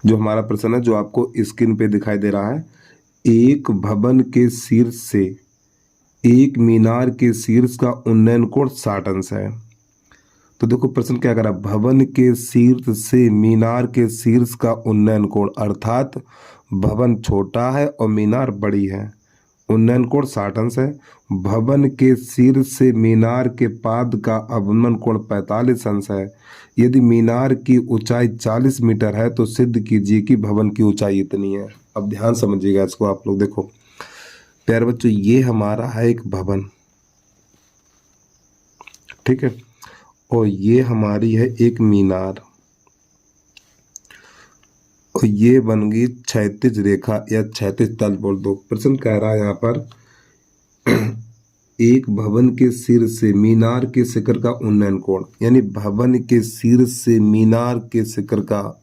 जो हमारा प्रश्न है जो आपको स्क्रीन पे दिखाई दे रहा है, एक भवन के शीर्ष से एक मीनार के शीर्ष का उन्नयन कोण 60 अंश है। तो देखो प्रश्न क्या करा, भवन के शीर्ष से मीनार के शीर्ष का उन्नयन कोण, अर्थात भवन छोटा है और मीनार बड़ी है, उन्नयन कोण 60 अंश है। भवन के शीर्ष से मीनार के पाद का अवनमन कोण 45 अंश है। यदि मीनार की ऊंचाई 40 मीटर है तो सिद्ध कीजिए कि भवन की ऊंचाई इतनी है। अब ध्यान समझिएगा इसको आप लोग। देखो प्यारे बच्चों, ये हमारा है एक भवन, ठीक है, और ये हमारी है एक मीनार, और ये बन गई क्षैतिज रेखा या क्षैतिज तल बोल दो। प्रश्न कह रहा है यहाँ पर एक भवन के सिर से मीनार के शिखर का उन्नयन कोण, यानी भवन के सिर से मीनार के शिखर का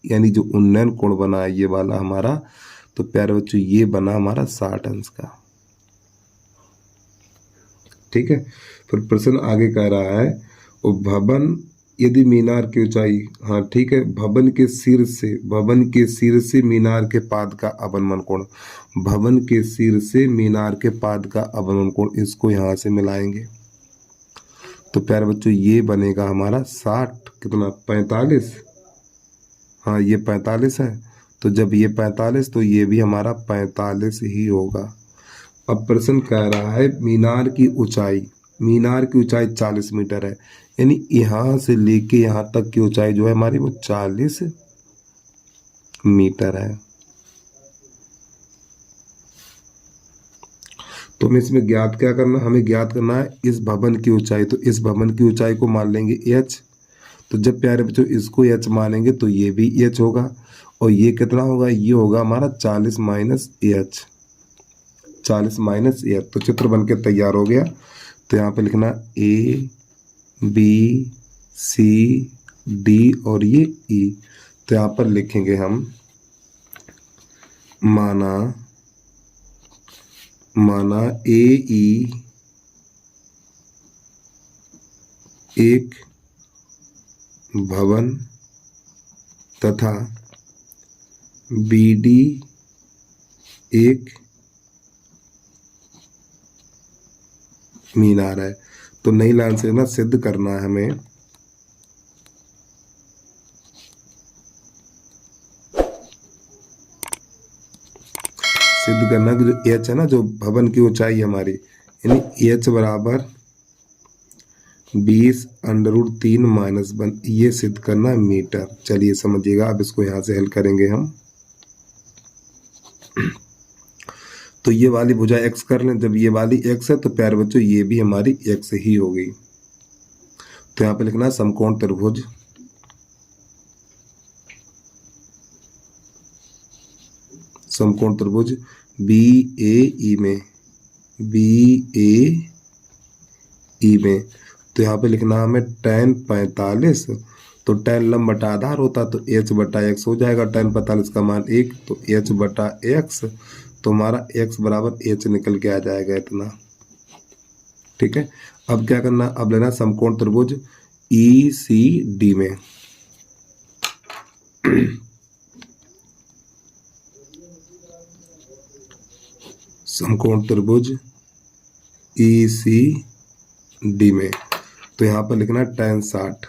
यानी जो उन्नयन कोण बना है ये वाला हमारा, तो प्यारे बच्चों ये बना हमारा 60 अंश का, ठीक है। फिर प्रश्न आगे कह रहा है वो भवन यदि मीनार की ऊंचाई, हाँ ठीक है, भवन के सिर से मीनार के पाद का अवनमन कोण, भवन के सिर से मीनार के पाद का अवनमन कोण, इसको यहाँ से मिलाएंगे तो प्यारे बच्चों ये बनेगा हमारा 60 कितना 45, हाँ ये 45 है, तो जब ये 45 तो ये भी हमारा 45 ही होगा। अब प्रश्न कह रहा है मीनार की ऊंचाई 40 मीटर है, यानी यहाँ से लेके यहाँ तक की ऊंचाई जो है हमारी वो 40 मीटर है। तो हमें इसमें ज्ञात क्या करना, हमें ज्ञात करना है इस भवन की ऊंचाई, तो इस भवन की ऊंचाई को मान लेंगे h, तो जब प्यारे बच्चों इसको h मानेंगे तो ये भी h होगा, और ये कितना होगा, ये होगा हमारा 40 माइनस h, 40 माइनस h, तो चित्र बनके तैयार हो गया। तो यहाँ पे लिखना A B C D और ये E, तो यहाँ पर लिखेंगे हम माना AE एक भवन तथा BD एक मीनार है। तो नई लाइन से ना सिद्ध करना है हमें, सिद्ध करना कि जो h है ना, जो भवन की ऊंचाई हमारी, यानी h बराबर 20√3 माइनस 1, ये सिद्ध करना है मीटर। चलिए समझिएगा, अब इसको यहाँ से हल करेंगे हम। तो ये वाली भुजा x कर लें, जब ये वाली x है तो प्यारे बच्चों ये भी हमारी x ही होगी। तो यहाँ पे लिखना है समकोण त्रिभुज BAE में, तो यहाँ पे लिखना है हमें tan 45, तो tan लंब बटा आधार होता तो h बटा x हो जाएगा, tan 45 का मान 1 तो h बटा x, तो हमारा x बराबर h निकल के आ जाएगा इतना, ठीक है। अब क्या करना, अब लेना समकोण त्रिभुज ECD में समकोण त्रिभुज ECD में, तो यहाँ पर लिखना tan 60,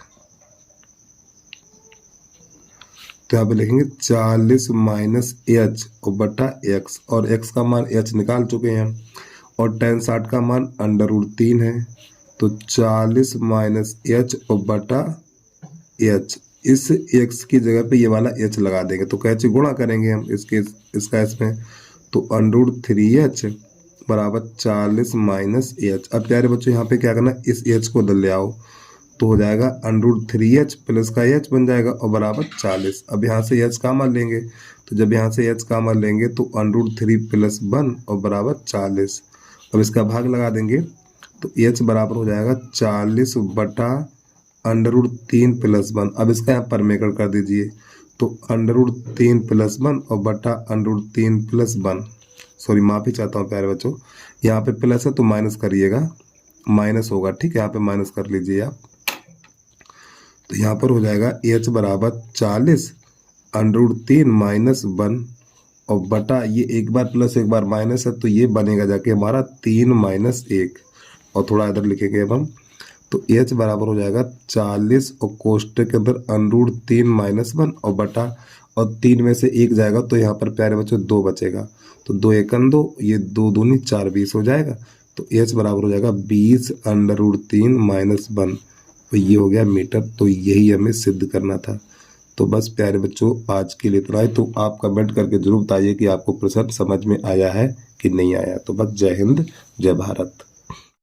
तो यहाँ पे लिखेंगे 40 माइनस h और बटा x, और x का मान h निकाल चुके हैं, और tan 60 का मान √3 है, तो 40 माइनस h और बटा h, इस x की जगह पे ये वाला h लगा देंगे, तो कैसे गुणा करेंगे हम इसका इसमें, तो √3h बराबर 40 माइनस h। अब प्यारे बच्चों यहाँ पे क्या करना, इस h को इधर ले आओ, तो हो जाएगा √3h प्लस का h बन जाएगा और बराबर 40। अब यहाँ से h का मान लेंगे, तो जब यहाँ से h का मान लेंगे तो √3 प्लस 1 और बराबर 40। अब इसका भाग लगा देंगे तो h बराबर हो जाएगा 40 बटा √3 प्लस 1। अब इसका यहाँ परमेकड़ कर दीजिए, तो √3 प्लस 1 और बटा √3 प्लस 1, सॉरी माफ़ी चाहता हूँ प्यारे बच्चों, यहाँ पे प्लस है तो माइनस करिएगा, माइनस होगा, ठीक है, यहाँ पे माइनस कर लीजिए आप। तो यहाँ पर हो जाएगा h बराबर 40 √3 माइनस 1 और बटा ये एक बार प्लस एक बार माइनस है तो ये बनेगा जाके हमारा 3 माइनस 1 और थोड़ा इधर लिखेंगे अब हम तो h बराबर हो जाएगा 40 और कोष्टक के अंदर √3 माइनस 1 और बटा और 3 में से 1 जाएगा तो यहाँ पर प्यारे बच्चों 2 बचेगा तो 2 एकन 2 ये 2 दूनी 4 20 हो जाएगा तो h बराबर हो जाएगा 20 √3 माइनस 1 तो ये हो गया मीटर। तो यही हमें सिद्ध करना था। तो बस प्यारे बच्चों आज के लिए इतना ही। तो आप कमेंट करके जरूर बताइए कि आपको प्रश्न समझ में आया है कि नहीं आया। तो बस जय हिंद जय भारत।